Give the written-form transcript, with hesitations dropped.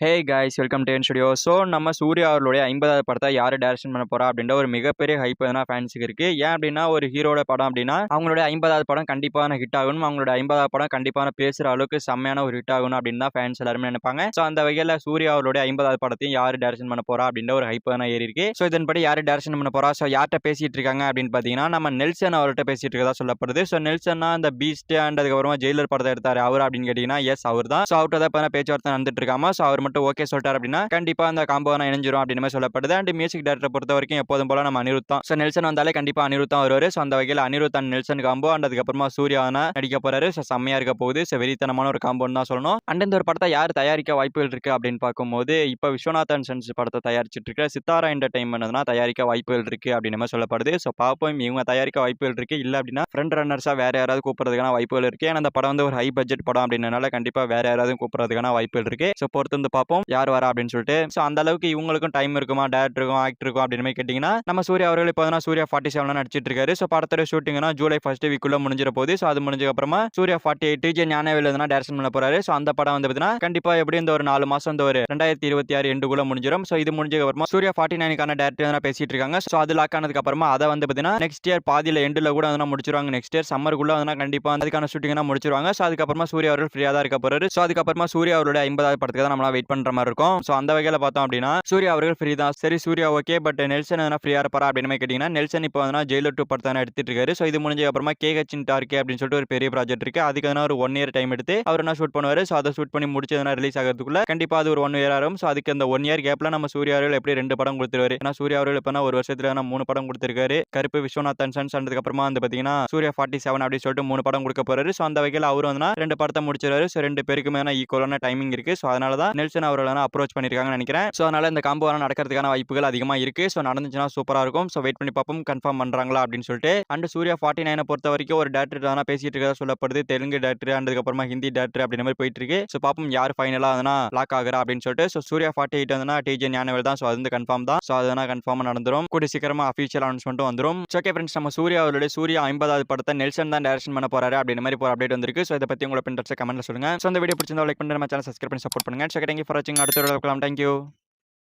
Hey guys welcome to N studio. So நம்ம சூர்யா அவர்களுடைய 50வது படத்தை யார் டைரக்ஷன் பண்ண போறா அப்படின்ற ஒரு மிகப்பெரிய ஹைப் எதனா ஃபேன்ஸுக்கு இருக்கு. ஏன் அப்படின்னா ஒரு ஹீரோட படம் அப்படின்னா அவங்களுடைய 50வது படம் கண்டிப்பான ஹிட் ஆகணும், அவங்களோட 50வது படம் கண்டிப்பான பேசுற அளவுக்கு செம்மையான ஒரு ஹிட் ஆகணும் அப்படின்னு தான் ஃபேன்ஸ் எல்லாருமே நினைப்பாங்க. ஸோ அந்த வகையில் சூர்யா அவருடைய 50வது படத்தையும் யார் டைரக்ஷன் பண்ண போறா அப்படின்ற ஒரு ஹைப் எதனா ஏறி இருக்கு. ஸோ இதன்படி யார் டைரக்ஷன் பண்ண போறா, ஸோ யார்கிட்ட பேசிட்டு இருக்காங்க அப்படின்னு பார்த்தீங்கன்னா நம்ம நெல்சன் அவர்கிட்ட பேசிட்டு இருக்கதா சொல்லப்படுது. ஸோ நெல்சன்னா அந்த பீஸ்ட் அண்ட் அதுக்கப்புறமா ஜெயிலர் படத்தை எடுத்தாரு அவர் அப்படின்னு கேட்டீங்கன்னா எஸ் அவர் தான். ஸோ அவர்கிட்ட தான் பேச்சுவார்த்தை நடந்துட்டு இருக்காம. ஸோ அவர் மட்டும் ஓகே சொல்லிட்டாரு கண்டிப்பா அந்த காம்போ இணைஞ்சிரும் அப்படின்னு சொல்லப்படுது. அண்ட் மியூசிக் டைரக்டர் பொறுத்த வரைக்கும் எப்போதும் போல நம்ம அனிருத் தான். சோ நெல்சன் வந்தாலே கண்டிப்பா அனிருத் தான் வருவாரு. சோ அந்த வகையில் Anirudh and Nelson combo and அதுக்கப்புறமா சூர்யா நடிக்க போறாரு. சோ செம்மையா இருக்க போகுது. சோ வெறித்தனமான ஒரு காம்போன்னு தான் சொல்லணும். அண்ட் இந்த ஒரு படத்தை யார் தயாரிக்க வாய்ப்புகள் இருக்கு அப்படின்னு பார்க்கும்போது இப்ப விஸ்வநாதன் சென்ஸ் படத்தை தயாரிச்சிட்டு இருக்க சித்தாரா என்டர்டைன்மெண்ட் தான் தயாரிக்க வாய்ப்புகள் இருக்கு அப்படின்னு சொல்லப்படுது. சோ பாப்போம் இவங்க தயாரிக்க வாய்ப்புகள் இருக்கு, இல்ல அப்படின்னா ஃப்ரண்ட் ரன்னர்ஸா வேற யாராவது கூப்பிடுறதுக்கான வாய்ப்புகள் இருக்கு. ஏன்னா அந்த படம் ஒரு ஹை பட்ஜெட் படம் அப்படின்றனால கண்டிப்பா வேற யாராவது கூப்பிடுறதுக்கான வாய்ப்புகள் இருக்கு. சோ பொறுத்து வந்து பார்ப்போம் யார் வரா அப்படின்னு சொல்லிட்டு. சோ அந்த அளவுக்கு இவங்களுக்கும் டைம் இருக்குமா, டேரக்டருக்கும் ஆக்டருக்கும் அப்படின்னு மாதிரி கேட்டீங்கன்னா நம்ம சூர்யா அவர்கள் இப்போ சூர்யா 47 நடிச்சிட்டு இருக்காரு. சோ படத்தோட ஷூட்டிங்னா ஜூலை 1 வீக்குள்ள முடிஞ்சிட போகுது. சோ அது முடிஞ்ச அப்புறமா சூர்யா 48 டிஜே ஞானவேல் டைரக்ஷன் பண்ண போறாரு. சோ அந்த படம் வந்து பார்த்தீங்கன்னா கண்டிப்பா எப்படி இந்த ஒரு 4 மாசம் இந்த ஒரு 2026 எண்டுக்குள்ள முடிஞ்சிடும். சோ இது முடிஞ்ச அப்புறமா சூர்யா 49க்கான டேரக்டர் பேசிட்டு இருக்காங்க. சோ அது லாக் ஆனதுக்கு அப்புறமா அதை வந்து பார்த்தீங்கன்னா நெக்ஸ்ட் இயர் பாதியில எண்டுல கூட முடிச்சிருவாங்க. நெக்ஸ்ட் இயர் சம்மருக்குள்ள கண்டிப்பா அதுக்கான ஷூட்டிங் முடிச்சிருவாங்க. சோ அதுக்கப்புறமா சூர்யா அவர்கள் ஃப்ரீயா தான் இருக்க போறாரு. சோ அதுக்கப்புறமா சூர்யா அவருடைய 50வது படத்துக்கு தான் நம்மளா வெயிட் பண்ற மாதிரி இருக்கும். சோ அந்த வகையில பார்த்தோம் அப்படின்னா சூர்யா அவர்கள் ஃப்ரீ தான். சரி சூர்யா ஓகே, பட் நெல்சன் ஃப்ரீயா இருப்பாரா அப்படின்னு கேட்டீங்கன்னா நெல்சன் இப்போ ஜெயிலர் 2 படத்தை எடுத்துட்டு இருக்காரு. சோ இது முடிஞ்ச அப்புறமா கேஹெச் டார்கே அப்படின்னு சொல்லிட்டு ஒரு பெரிய ப்ராஜெக்ட் இருக்கு. அதுக்கு ஒரு 1 இயர் டைம் எடுத்து அவர் ஷூட் பண்ணுவாரு. சோ அதை ஷூட் பண்ணி முடிச்சு ரிலீஸ் ஆகிறதுக்குள்ள கண்டிப்பா அது ஒரு 1 இயர் ஆகும். சோ அதுக்கு அந்த 1 இயர் கேப்ல நம்ம சூர்யா அவர்கள் எப்படி 2 படம் கொடுத்துருவாரு. ஏன்னா சூர்யா அவர்கள் இப்போ ஒரு வருஷத்துல 3 படம் கொடுத்திருக்காரு. கருப்பு, விஸ்வநாதன் சன்ஸ் அதுக்கு அப்புறமா பாத்தீங்கன்னா சூர்யா 47 அப்படி சொல்லிட்டு 3 படம் கொடுக்க போறாரு. சோ அந்த வகையில் அவரு 2 படத்தை முடிச்சிருவாரு. சோ 2 பேருக்குமே ஈக்குவலான டைமிங் இருக்கு. சோ அதனால தான் நெல்சன் அவர்கள் அப்ரோச் பண்ணிருக்காங்கன்னு நினைக்கிறேன். சோ அதனால இந்த காம்போ நடக்கிறதுக்கான வாய்ப்புகள் அதிகமா இருக்கு. சோ நடந்துச்சுன்னா சூப்பரா இருக்கும். சோ வெயிட் பண்ணி பார்ப்போம் கன்ஃபார்ம் பண்றாங்களா அப்படின்னு சொல்லிட்டு. அண்ட் சூர்யா 49 பொறுத்த வரைக்கும் ஒரு டேரக்டர் தான் பேசிட்டு இருக்கதா சொல்லப்படுது. தெலுங்கு டேரக்டர் அண்ட் அதுக்கப்புறமா ஹிந்தி டேரக்டர் அப்படி மாதிரி போயிட்டு இருக்கு. சோ பாப்போம் யார் ஃபைனலா லாக் ஆகுறா அப்படின்னு சொல்லிட்டு. சோ சூர்யா 48 டிஜே ஞானவேல் தான். சோ அது கன்ஃபார்ம் தான். சோ அது கன்ஃபார்மா நடந்துரும். கூடிய சீக்கிரமா அஃபிஷியல் அனௌன்ஸ்மெண்ட் வந்துரும். ஓகே ஃப்ரெண்ட்ஸ், நம்ம சூர்யா அவருடைய சூர்யா 50வது படத்தை நெல்சன் தான் டைரக்ஷன் பண்ண போறாரு அப்படின்னு மாதிரி ஒரு அப்டேட் வந்திருக்கு. சோ இதை பத்தி உங்களோட பிரிண்டர்ஸ் கமெண்ட்ல சொல்லுங்க. சோ இந்த வீடியோ பிடிச்சிருந்தா லைக் பண்ணுங்க, நம்ம சேனல் சப்ஸ்கிரைப் பண்ணி சப்போர்ட் பண்ணுங்க. தேங்க் யூ ஃபார் வாட்சிங். அடுத்த வீடியோல பார்க்கலாம். Thank you.